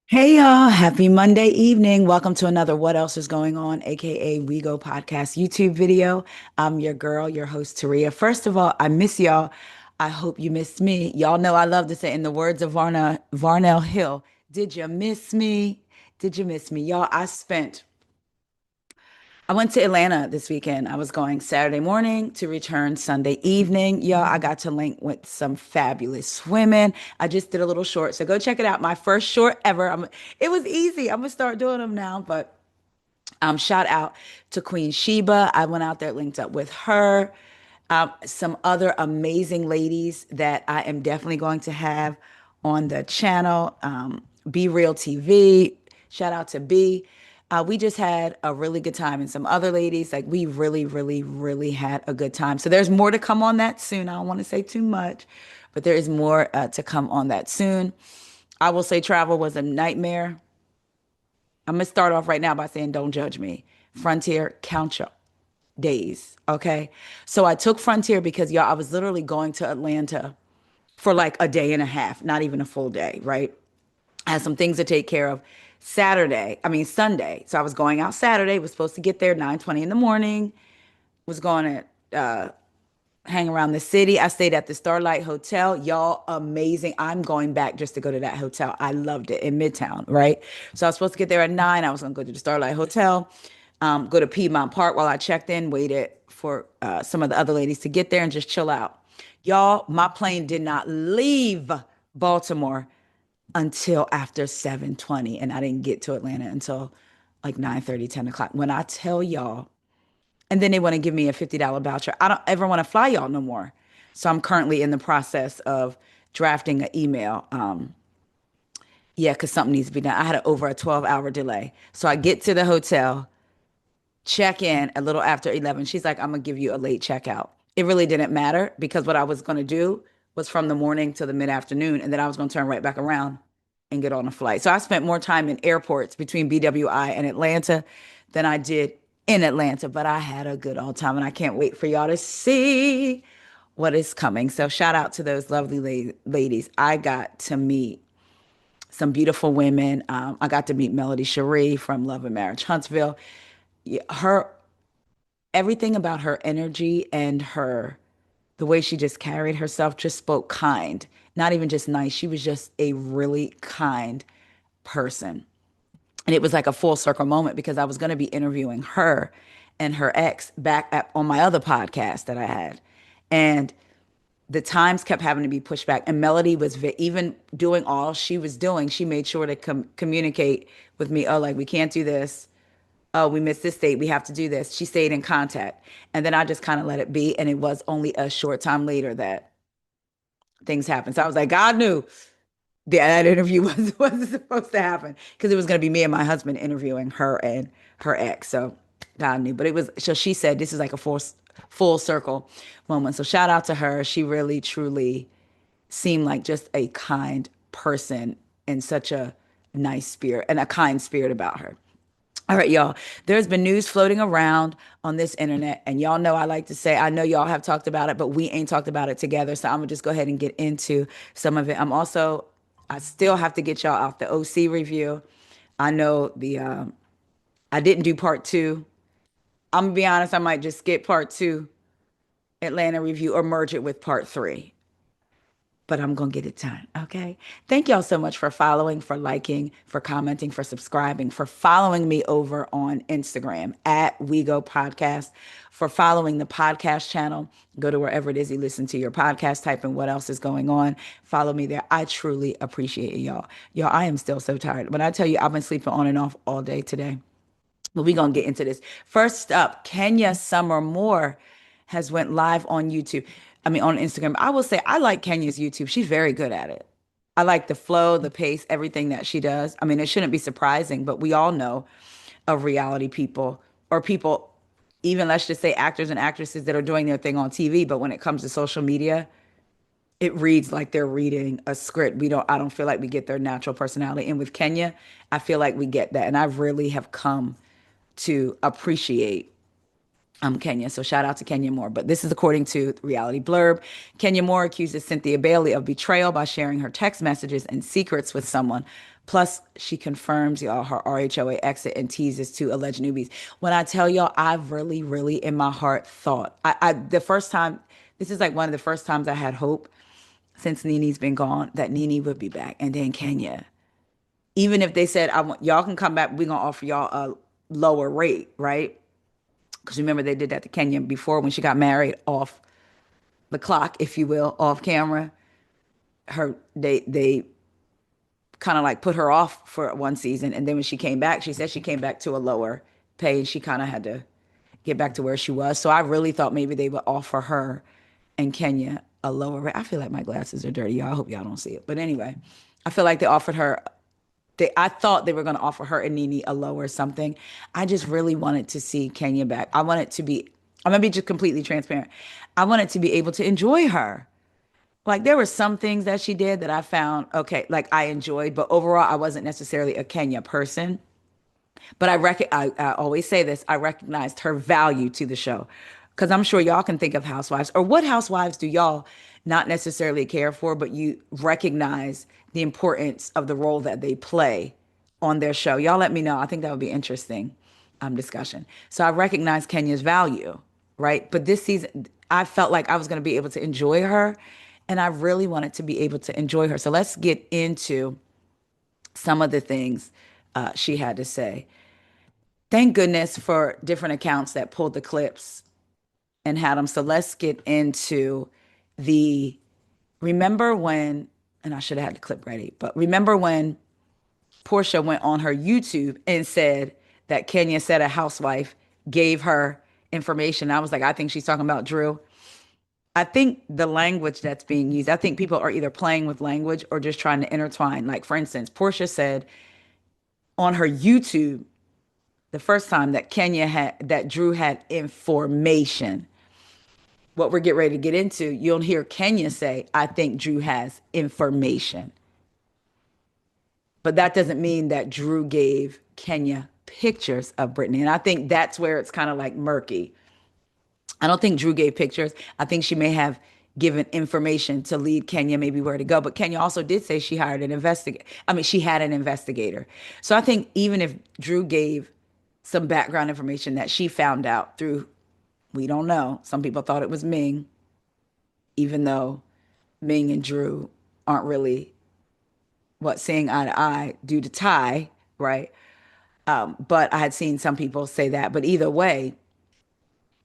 Hey y'all, happy Monday evening. Welcome to another What Else is Going On, aka We Go Podcast YouTube video. I'm your girl, your host, Taria. First of all, I miss y'all. I hope you missed me. Y'all know I love to say, in the words of Varnell Hill, did you miss me? Did you miss me? Y'all, I went to Atlanta this weekend. I was going Saturday morning to return Sunday evening. Y'all, I got to link with some fabulous women. I just did a little short, so go check it out. My first short ever. It was easy. I'm gonna start doing them now, but shout out to Queen Sheba. I went out there, linked up with her. Some other amazing ladies that I am definitely going to have on the channel. Be Real TV. Shout out to B. We just had a really good time, and some other ladies. Like, we really, really, really had a good time. So there's more to come on that soon. I don't want to say too much, but there is more to come on that soon. I will say travel was a nightmare. I'm gonna start off right now by saying, don't judge me. Frontier, count your days, okay? So I took Frontier because, y'all, I was literally going to Atlanta for like a day and a half, not even a full day, right? I had some things to take care of Sunday. So I was going out Saturday, was supposed to get there 9:20 in the morning, was going to hang around the city. I stayed at the Starlight Hotel. Y'all, amazing. I'm going back just to go to that hotel. I loved it in Midtown, right? So I was supposed to get there at 9. I was going to go to the Starlight Hotel, go to Piedmont Park while I checked in, waited for some of the other ladies to get there and just chill out. Y'all, my plane did not leave Baltimore until after 7:20, and I didn't get to Atlanta until like 9:30, 10 o'clock. When I tell y'all, and then they want to give me a $50 voucher. I don't ever want to fly y'all no more. So I'm currently in the process of drafting an email. Yeah, because something needs to be done. I had over a 12-hour delay. So I get to the hotel, check in a little after 11. She's like, I'm going to give you a late checkout. It really didn't matter because what I was going to do was from the morning to the mid afternoon. And then I was going to turn right back around and get on a flight. So I spent more time in airports between BWI and Atlanta than I did in Atlanta. But I had a good old time, and I can't wait for y'all to see what is coming. So shout out to those lovely ladies. I got to meet some beautiful women. I got to meet Melody Sheree from Love and Marriage Huntsville. Yeah, her everything about her energy and her the way she just carried herself just spoke kind, not even just nice. She was just a really kind person. And it was like a full circle moment because I was going to be interviewing her and her ex on my other podcast that I had. And the times kept having to be pushed back. And Melody was even doing all she was doing. She made sure to communicate with me. Oh, like, we can't do this. Oh, we missed this date. We have to do this. She stayed in contact. And then I just kind of let it be. And it was only a short time later that things happened. So I was like, God knew that interview wasn't supposed to happen because it was going to be me and my husband interviewing her and her ex. So God knew. But it was, so she said, this is like a full circle moment. So shout out to her. She really, truly seemed like just a kind person and such a nice spirit and a kind spirit about her. All right, y'all. There's been news floating around on this internet, and y'all know I like to say, I know y'all have talked about it, but we ain't talked about it together. So I'm gonna just go ahead and get into some of it. I still have to get y'all out the OC review. I know I didn't do part two. I'm gonna be honest, I might just skip part two, Atlanta review, or merge it with part three, but I'm going to get it done. Okay. Thank y'all so much for following, for liking, for commenting, for subscribing, for following me over on Instagram at WeGo Podcast, for following the podcast channel. Go to wherever it is you listen to your podcast, type in what else is going on. Follow me there. I truly appreciate it, y'all. Y'all, I am still so tired. When I tell you, I've been sleeping on and off all day today. But we're going to get into this. First up, Kenya Summer Moore has went live on YouTube. I mean, on Instagram. I will say I like Kenya's YouTube. She's very good at it. I like the flow, the pace, everything that she does. I mean, it shouldn't be surprising, but we all know of reality people or people, even let's just say actors and actresses that are doing their thing on TV. But when it comes to social media, it reads like they're reading a script. I don't feel like we get their natural personality. And with Kenya, I feel like we get that. And I really have come to appreciate Kenya. So shout out to Kenya Moore. But this is according to Reality Blurb. Kenya Moore accuses Cynthia Bailey of betrayal by sharing her text messages and secrets with someone. Plus, she confirms, y'all, her RHOA exit and teases to alleged newbies. When I tell y'all, I really, really in my heart thought, the first time, this is like one of the first times I had hope since Nene's been gone that Nene would be back. And then Kenya. Even if they said, I want y'all can come back, we're gonna offer y'all a lower rate, right? Because remember they did that to Kenya before when she got married off the clock, if you will, off camera. They kind of like put her off for one season, and then when she came back, she said she came back to a lower pay, and she kind of had to get back to where she was. So I really thought maybe they would offer her and Kenya a lower rate. I feel like my glasses are dirty, y'all. I hope y'all don't see it, but anyway, I feel like they offered her. I thought they were going to offer her and Nene a lower something. I just really wanted to see Kenya back. I wanted to be, I'm going to be just completely transparent. I wanted to be able to enjoy her. Like there were some things that she did that I found, okay, like I enjoyed, but overall I wasn't necessarily a Kenya person. But I always say this, I recognized her value to the show. Because I'm sure y'all can think of housewives, or what housewives do y'all not necessarily care for, but you recognize the importance of the role that they play on their show. Y'all let me know. I think that would be interesting discussion. So I recognize Kenya's value, right? But this season, I felt like I was going to be able to enjoy her, and I really wanted to be able to enjoy her. So let's get into some of the things she had to say. Thank goodness for different accounts that pulled the clips and had them. So let's get into the, remember when, and I should have had the clip ready, but remember when Porsha went on her YouTube and said that Kenya said a housewife gave her information. I was like, I think she's talking about Drew. I think the language that's being used, I think people are either playing with language or just trying to intertwine. Like, for instance, Porsha said on her YouTube the first time that that Drew had information. What we're getting ready to get into, you'll hear Kenya say, I think Drew has information. But that doesn't mean that Drew gave Kenya pictures of Brittany. And I think that's where it's kind of like murky. I don't think Drew gave pictures. I think she may have given information to lead Kenya maybe where to go. But Kenya also did say she hired an investigator. I mean, she had an investigator. So I think even if Drew gave some background information that she found out through, we don't know. Some people thought it was Ming, even though Ming and Drew aren't really seeing eye to eye due to Ty, right? But I had seen some people say that. But either way,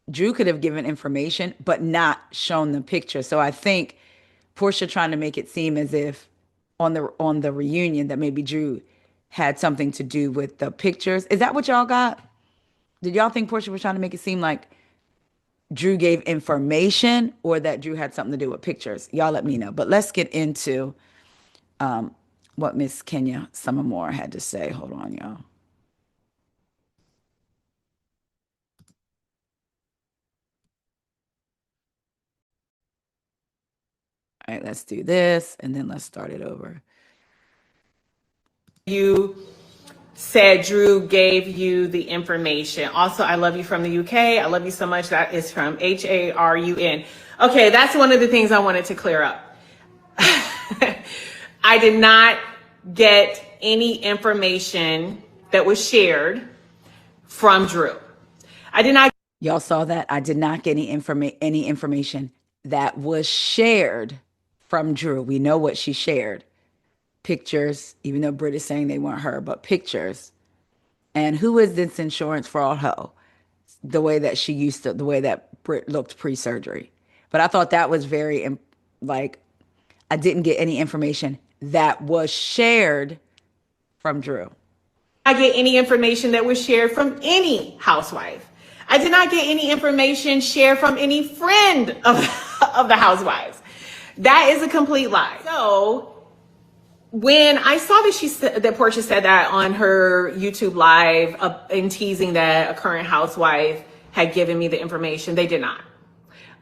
Drew could have given information, but not shown the picture. So I think Porsha trying to make it seem as if on the reunion that maybe Drew had something to do with the pictures. Is that what y'all got? Did y'all think Porsha was trying to make it seem like Drew gave information or that Drew had something to do with pictures? Y'all let me know. But let's get into what Miss Kenya Moore had to say. Hold on, y'all. All right, let's do this, and then let's start it over. You said Drew gave you the information. Also, I love you from the UK. I love you so much. That is from Harun. Okay, that's one of the things I wanted to clear up. I did not get any information that was shared from Drew. I did not. Y'all saw that? I did not get any information that was shared from Drew. We know what she shared. Pictures, even though Britt is saying they weren't her, but pictures. And who is this insurance fraud hoe? The way that she used to, the way that Britt looked pre-surgery. But I thought that was very, I didn't get any information that was shared from Drew. I get any information that was shared from any housewife. I did not get any information shared from any friend of the housewives. That is a complete lie. So when I saw that Porsha said that on her YouTube live in teasing that a current housewife had given me the information, they did not.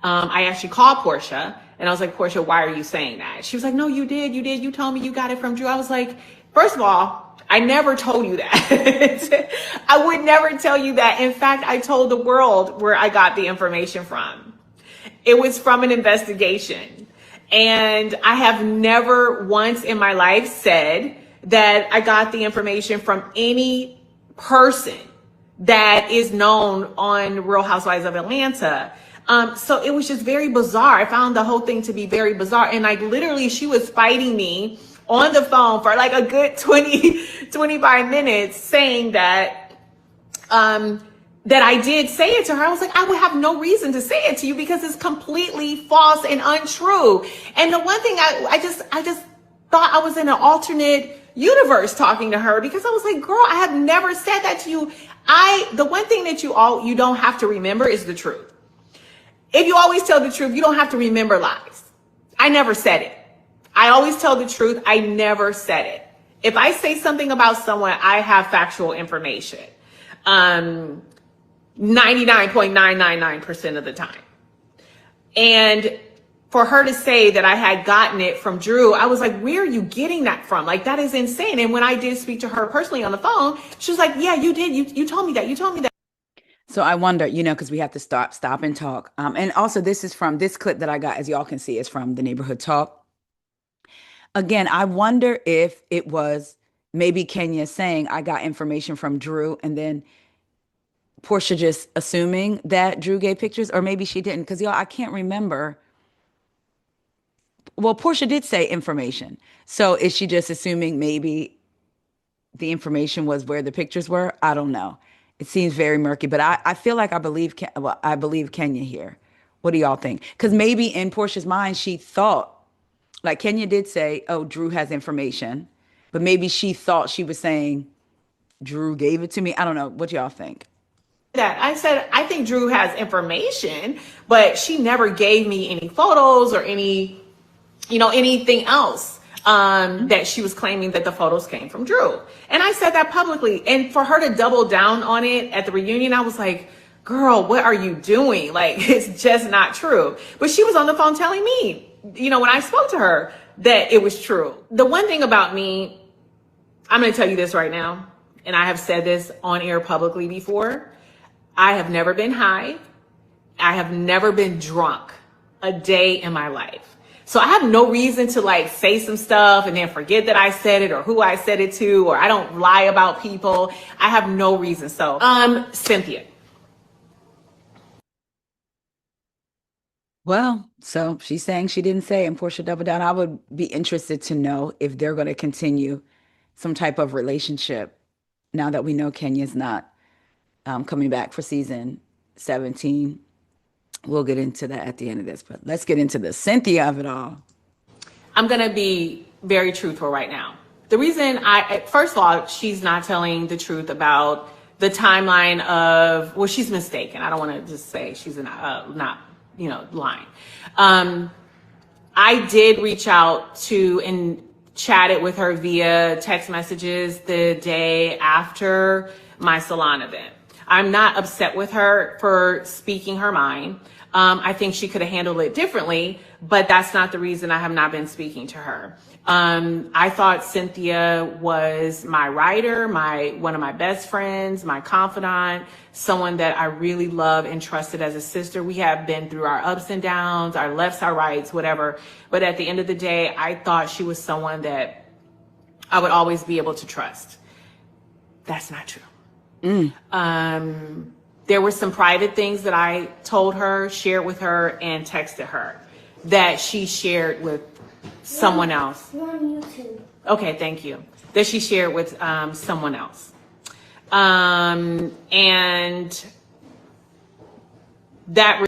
I actually called Porsha And I was like, Porsha, why are you saying that? She was like, no, you did. You did. You told me you got it from Drew. I was like, first of all, I never told you that. I would never tell you that. In fact, I told the world where I got the information from. It was from an investigation. And I have never once in my life said that I got the information from any person that is known on Real Housewives of Atlanta. So it was just very bizarre. I found the whole thing to be very bizarre. And like literally she was fighting me on the phone for like a good 25 minutes saying that, that I did say it to her. I was like, I would have no reason to say it to you because it's completely false and untrue. And the one thing I just thought I was in an alternate universe talking to her because I was like, girl, I have never said that to you. The one thing that you don't have to remember is the truth. If you always tell the truth, you don't have to remember lies. I never said it. I always tell the truth. I never said it. If I say something about someone, I have factual information. 99.999% of the time. And for her to say that I had gotten it from Drew, I was like, where are you getting that from? Like, that is insane. And when I did speak to her personally on the phone, she was like, yeah, you did. You told me that. You told me that. So I wonder, because we have to stop and talk. And also this is from this clip that I got, as y'all can see, is from the Neighborhood Talk. Again, I wonder if it was maybe Kenya saying I got information from Drew and then Porsha just assuming that Drew gave pictures, or maybe she didn't. Because y'all, I can't remember. Well, Porsha did say information. So is she just assuming maybe the information was where the pictures were? I don't know. It seems very murky, but I feel like I believe Kenya here. What do y'all think? Because maybe in Portia's mind, she thought, like Kenya did say, oh, Drew has information, but maybe she thought she was saying Drew gave it to me. I don't know. What y'all think? That I said, I think Drew has information, but she never gave me any photos or anything else. That she was claiming that the photos came from Drew. And I said that publicly. And for her to double down on it at the reunion, I was like, girl, what are you doing? Like, it's just not true. But she was on the phone telling me, when I spoke to her, that it was true. The one thing about me, I'm going to tell you this right now, and I have said this on air publicly before. I have never been high. I have never been drunk a day in my life. So I have no reason to like say some stuff and then forget that I said it or who I said it to, or I don't lie about people. I have no reason. So, Cynthia. Well, so she's saying she didn't say, and Portia doubled down. I would be interested to know if they're going to continue some type of relationship now that we know Kenya's not coming back for season 17. We'll get into that at the end of this, but let's get into the Cynthia of it all. I'm going to be very truthful right now. The reason first of all, she's not telling the truth about the timeline of, well, she's mistaken. I don't want to just say she's not, lying. I did reach out to and chatted with her via text messages the day after my salon event. I'm not upset with her for speaking her mind. I think she could have handled it differently, but that's not the reason I have not been speaking to her. I thought Cynthia was my writer, one of my best friends, my confidant, someone that I really love and trusted as a sister. We have been through our ups and downs, our lefts, our rights, whatever. But at the end of the day, I thought she was someone that I would always be able to trust. That's not true. There were some private things that I told her, shared with her, and texted her that she shared with someone else. You're on YouTube. Okay, thank you. That she shared with someone else. And that...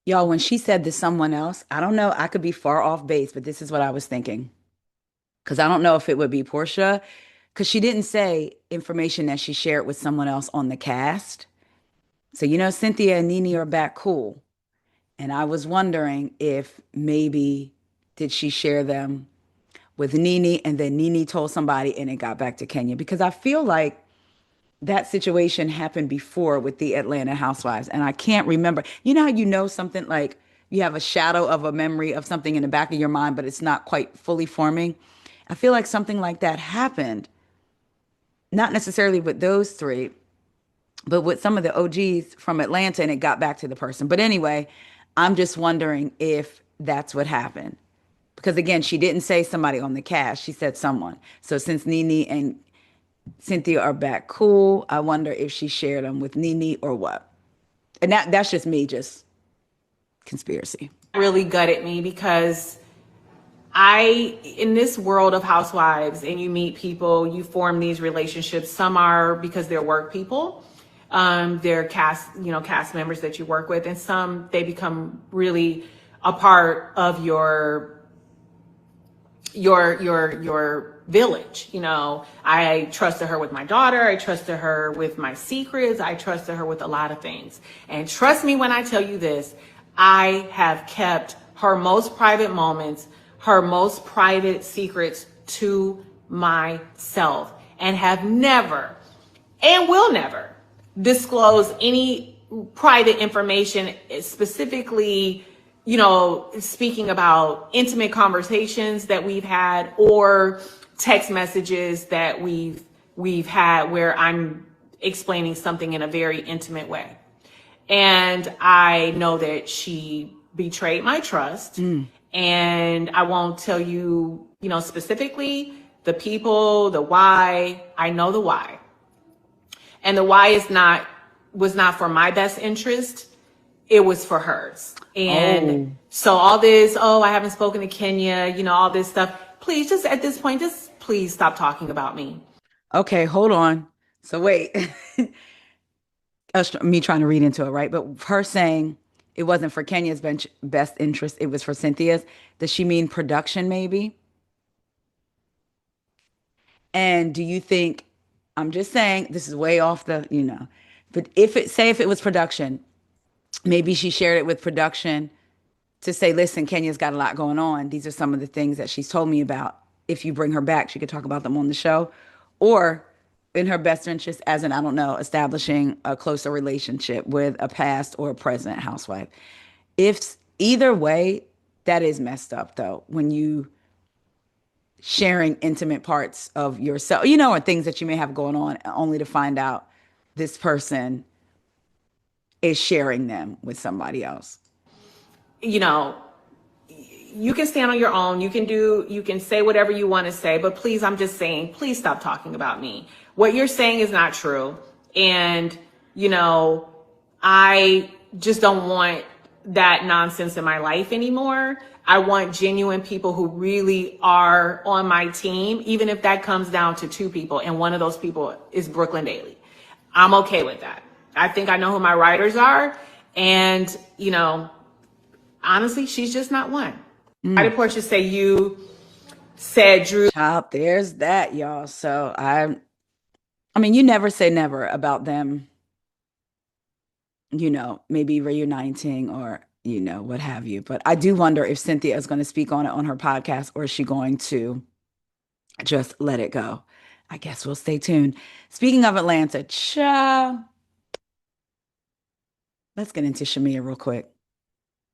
Y'all, when she said to someone else, I don't know, I could be far off base, but this is what I was thinking. Because I don't know if it would be Porsha, because she didn't say information that she shared with someone else on the cast. So, Cynthia and Nene are back cool. And I was wondering if maybe did she share them with Nene and then Nene told somebody and it got back to Kenya? Because I feel like that situation happened before with the Atlanta Housewives. And I can't remember. You know how something like you have a shadow of a memory of something in the back of your mind, but it's not quite fully forming. I feel like something like that happened, not necessarily with those three, but with some of the OGs from Atlanta, and it got back to the person. But anyway, I'm just wondering if that's what happened. Because again, she didn't say somebody on the cast, she said someone. So since Nene and Cynthia are back cool, I wonder if she shared them with Nene or what. And that's just me, just conspiracy. Really gutted me because in this world of housewives, and you meet people, you form these relationships. Some are because they're work people, they're cast members that you work with, and some they become really a part of your village. I trusted her with my daughter. I trusted her with my secrets. I trusted her with a lot of things. And trust me when I tell you this, I have kept her most private moments, her most private secrets to myself, and have never and will never disclose any private information, specifically, speaking about intimate conversations that we've had or text messages that we've had where I'm explaining something in a very intimate way. And I know that she betrayed my trust. And I won't tell you, specifically the people, the why. I know the why. And the why was not for my best interest. It was for hers. And so all this, I haven't spoken to Kenya, all this stuff. Please, just at this point, just please stop talking about me. Okay, hold on. So wait. Me trying to read into it, right? But her saying it wasn't for Kenya's best interest, it was for Cynthia's. Does she mean production, maybe? And do you think, I'm just saying, this is way off but if it was production, maybe she shared it with production to say, listen, Kenya's got a lot going on. These are some of the things that she's told me about. If you bring her back, she could talk about them on the show. Or in her best interest, as in, I don't know, establishing a closer relationship with a past or a present housewife. If either way, that is messed up though, when you sharing intimate parts of yourself, or things that you may have going on, only to find out this person is sharing them with somebody else. You know, you can stand on your own. You can say whatever you want to say, but please, I'm just saying, please stop talking about me. What you're saying is not true. And, I just don't want that nonsense in my life anymore. I want genuine people who really are on my team, even if that comes down to 2 people. And one of those people is Brooklyn Daly. I'm okay with that. I think I know who my writers are. And, honestly, she's just not one. Why did Porsha say you said Drew? Child, there's that, y'all. So I mean, you never say never about them, maybe reuniting or, what have you. But I do wonder if Cynthia is going to speak on it on her podcast, or is she going to just let it go? I guess we'll stay tuned. Speaking of Atlanta, let's get into Shamea real quick.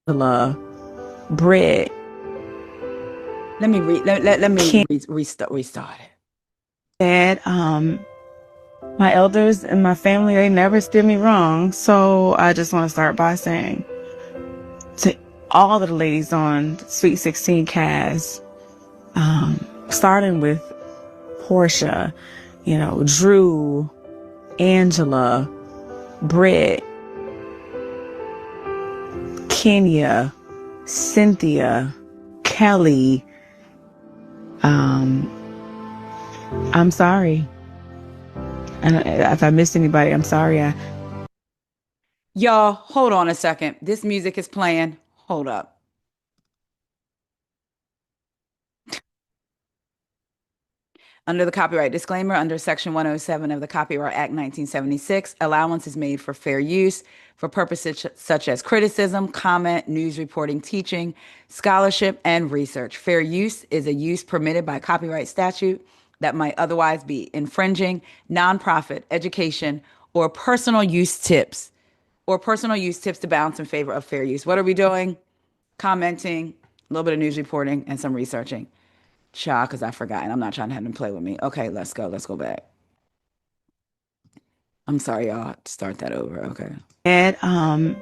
Bread. Let me restart it. Dad, my elders and my family, they never steer me wrong. So I just want to start by saying to all of the ladies on Sweet 16 cast, starting with Porsha, Drew, Angela, Britt, Kenya, Cynthia, Kelly, I'm sorry. And if I missed anybody, I'm sorry. Y'all, hold on a second. This music is playing. Hold up. Under the copyright disclaimer, under Section 107 of the Copyright Act 1976, allowance is made for fair use for purposes such as criticism, comment, news reporting, teaching, scholarship, and research. Fair use is a use permitted by copyright statute that might otherwise be infringing nonprofit, education, or personal use tips to balance in favor of fair use. What are we doing? commenting, a little bit of news reporting, and some researching. Child, because I forgot, and I'm not trying to have them play with me. Okay, let's go. Let's go back. I'm sorry, y'all. Start that over. Okay. And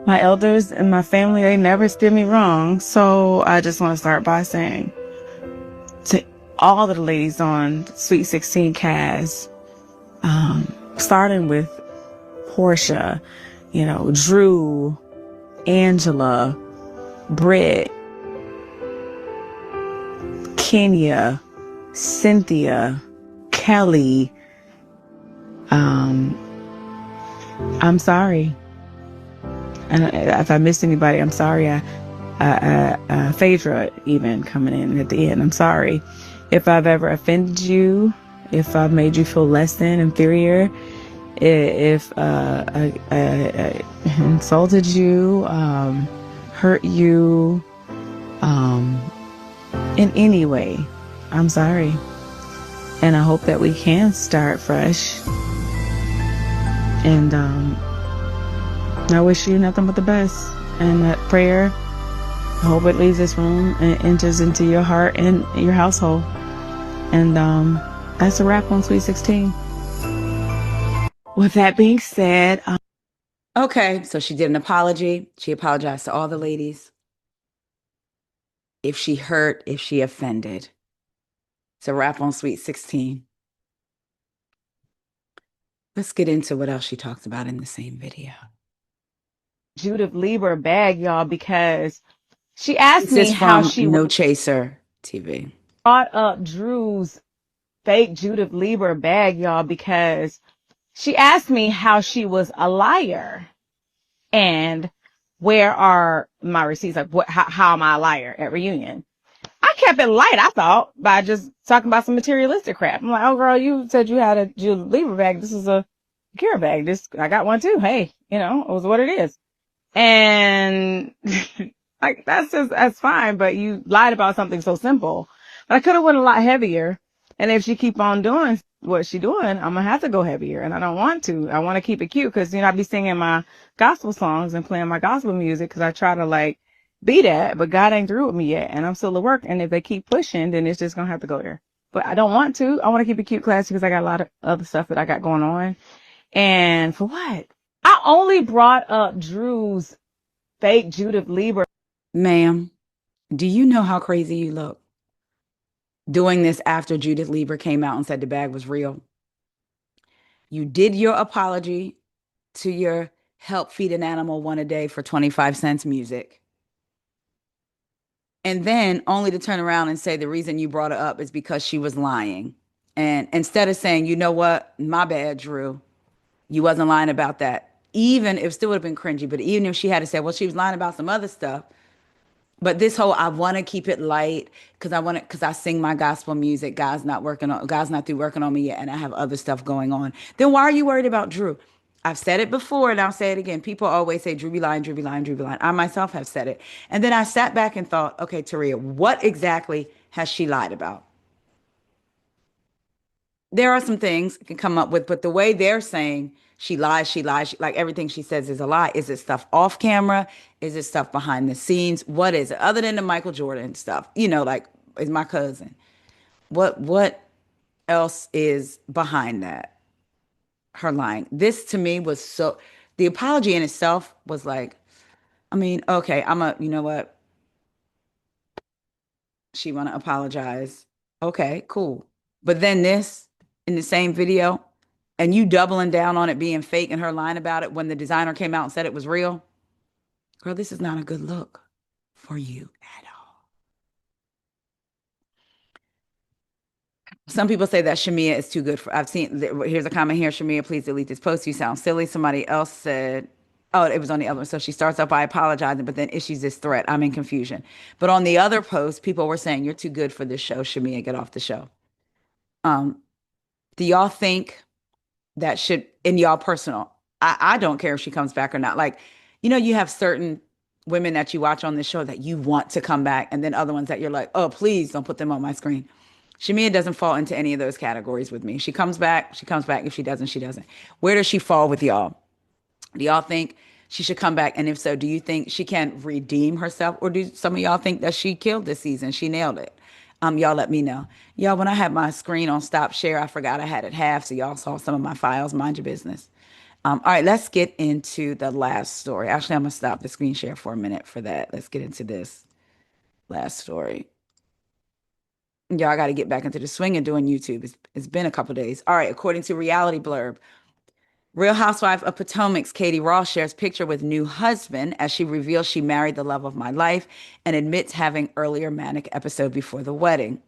my elders and my family, they never steer me wrong. So I just want to start by saying to all of the ladies on Sweet 16 cast, starting with Porsha, Drew, Angela, Britt, Kenya, Cynthia, Kelly. I'm sorry. And if I missed anybody, I'm sorry. Phaedra even coming in at the end. I'm sorry if I've ever offended you, if I've made you feel less than, inferior, if I insulted you, hurt you, in any way. I'm sorry. And I hope that we can start fresh. And I wish you nothing but the best. And that prayer, I hope it leaves this room and enters into your heart and your household. And that's a wrap on Sweet 16. With that being said, Okay, so she did an apology. She apologized to all the ladies. If she hurt, if she offended. It's a wrap on Sweet 16. Let's get into what else she talks about in the same video. Judith Lieber bag, y'all, because she asked This me is how from she No Chaser TV. brought up Drew's fake Judith Lieber bag, y'all, because she asked me how she was a liar and where are my receipts? Like, how am I a liar at reunion? I kept it light, I thought, by just talking about some materialistic crap. I'm like, oh, girl, you said you had a Judith Lieber bag. This is a Kira bag. I got one too. Hey, it was what it is. And like, that's fine, but you lied about something so simple. But I could have went a lot heavier. And if she keep on doing what she doing, I'm gonna have to go heavier. And I don't want to. I want to keep it cute because, I be singing my gospel songs and playing my gospel music because I try to like be that, but God ain't through with me yet. And I'm still at work. And if they keep pushing, then it's just gonna have to go there. But I don't want to. I want to keep it cute, classy because I got a lot of other stuff that I got going on. And for what? I only brought up Drew's fake Judith Lieber. Ma'am, do you know how crazy you look? Doing this after Judith Lieber came out and said the bag was real. You did your apology to your help feed an animal one a day for 25 cents music. And then only to turn around and say the reason you brought her up is because she was lying. And instead of saying, you know what, my bad, Drew, you wasn't lying about that. Even if it still would have been cringy, but even if she had to say, well, she was lying about some other stuff. But this whole, I want to keep it light because I sing my gospel music. God's not through working on me yet, and I have other stuff going on. Then why are you worried about Drew? I've said it before, and I'll say it again. People always say Drew be lying, Drew be lying, Drew be lying. I myself have said it, and then I sat back and thought, okay, Taria, what exactly has she lied about? There are some things I can come up with, but the way they're saying she lies, like everything she says is a lie. Is it stuff off camera? Is it stuff behind the scenes? What is it? Other than the Michael Jordan stuff, like is my cousin. What else is behind that? Her lying. This to me was the apology in itself was like, I mean, okay, you know what? She want to apologize. Okay, cool. But then this in the same video, and you doubling down on it being fake and her lying about it when the designer came out and said it was real. Girl, this is not a good look for you at all. Some people say that Shamea is too good for. Here's a comment here. Shamea, please delete this post. You sound silly. Somebody else said, oh, it was on the other one. So she starts off by apologizing, but then issues this threat. I'm in confusion. But on the other post, people were saying, you're too good for this show. Shamea, get off the show. Do y'all think that should, in y'all personal, I don't care if she comes back or not. Like, you have certain women that you watch on this show that you want to come back, and then other ones that you're like, oh, please don't put them on my screen. Shamea doesn't fall into any of those categories with me. She comes back. She comes back. If she doesn't, she doesn't. Where does she fall with y'all? Do y'all think she should come back? And if so, do you think she can redeem herself, or do some of y'all think that she killed this season? She nailed it. Y'all let me know. Y'all, when I had my screen on stop share, I forgot I had it half, so y'all saw some of my files. Mind your business. All right, let's get into the last story. Actually, I'm gonna stop the screen share for a minute for that. Let's get into this last story. Y'all got to get back into the swing of doing YouTube. It's been a couple days. All right, according to Reality Blurb, Real Housewife of Potomac's Katie Ross shares picture with new husband as she reveals she married the love of my life and admits having earlier manic episode before the wedding.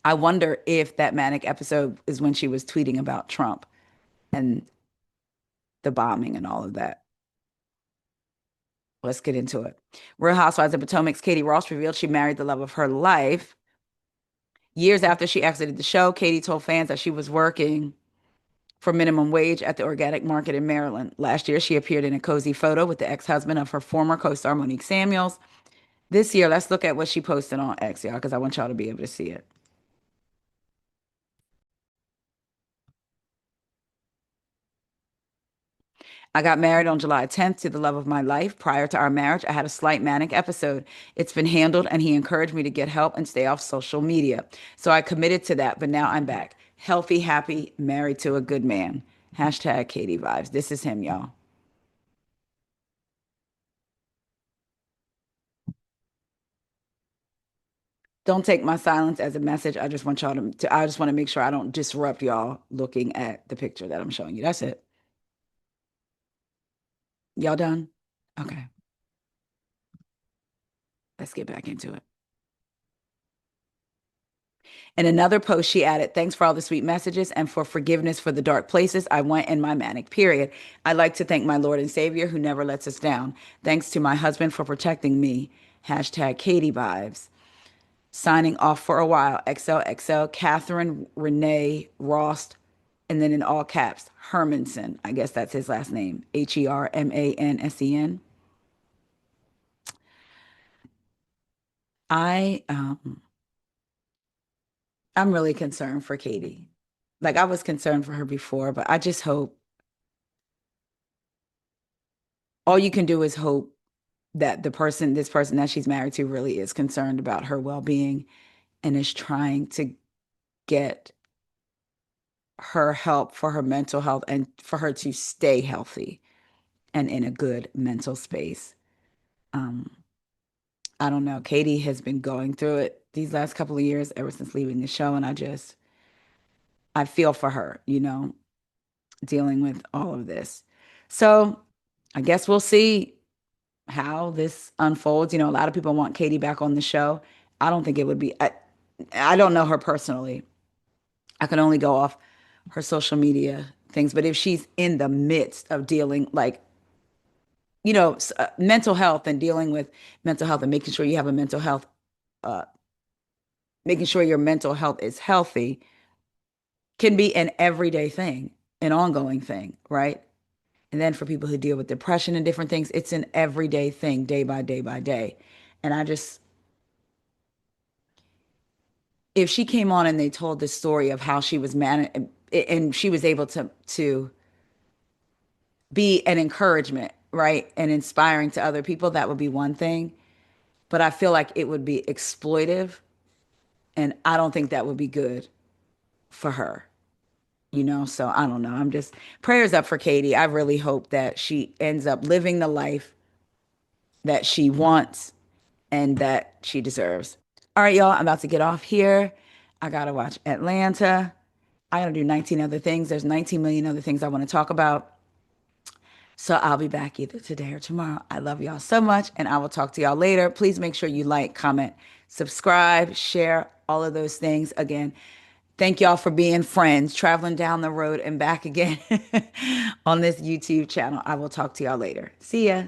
I wonder if that manic episode is when she was tweeting about Trump and the bombing and all of that. Let's get into it. Real Housewives of Potomac's Katie Ross revealed she married the love of her life. Years after she exited the show, Katie told fans that she was working for minimum wage at the organic market in Maryland. Last year, she appeared in a cozy photo with the ex-husband of her former co-star Monique Samuels. This year, let's look at what she posted on X, y'all, because I want y'all to be able to see it. I got married on July 10th to the love of my life. Prior to our marriage, I had a slight manic episode. It's been handled, and he encouraged me to get help and stay off social media. So I committed to that, but now I'm back. Healthy, happy, married to a good man. Hashtag Katie vibes. This is him, y'all. Don't take my silence as a message. I just want y'all I just want to make sure I don't disrupt y'all looking at the picture that I'm showing you. That's it. Y'all done? Okay, let's get back into it. In another post, she added, thanks for all the sweet messages and for forgiveness for the dark places I went in my manic period. I'd like to thank my Lord and Savior who never lets us down. Thanks to my husband for protecting me. Hashtag Katie vibes. Signing off for a while. XOXO, Catherine Renee Rost, and then in all caps, Hermanson. I guess that's his last name. Hermansen. I I'm really concerned for Katie. Like I was concerned for her before, but I just hope all you can do is hope that this person that she's married to really is concerned about her well-being and is trying to get her help for her mental health and for her to stay healthy and in a good mental space. Um, I don't know. Katie has been going through it these last couple of years ever since leaving the show, and I feel for her, dealing with all of this. So I guess we'll see how this unfolds. A lot of people want Katie back on the show. I don't think it would be. I don't know her personally. I can only go off her social media things. But if she's in the midst of dealing, like, mental health and dealing with mental health and making sure you have a mental health, uh, making sure your mental health is healthy can be an everyday thing, an ongoing thing, right? And then for people who deal with depression and different things, it's an everyday thing, day by day by day. And if she came on and they told the story of how she was and she was able to be an encouragement, right? And inspiring to other people, that would be one thing. But I feel like it would be exploitive. And I don't think that would be good for her, So I don't know. I'm just prayers up for Katie. I really hope that she ends up living the life that she wants and that she deserves. All right, y'all, I'm about to get off here. I got to watch Atlanta. I got to do 19 other things. There's 19 million other things I want to talk about. So I'll be back either today or tomorrow. I love y'all so much, and I will talk to y'all later. Please make sure you like, comment, subscribe, share, all of those things. Again, thank y'all for being friends, traveling down the road and back again on this YouTube channel. I will talk to y'all later. See ya.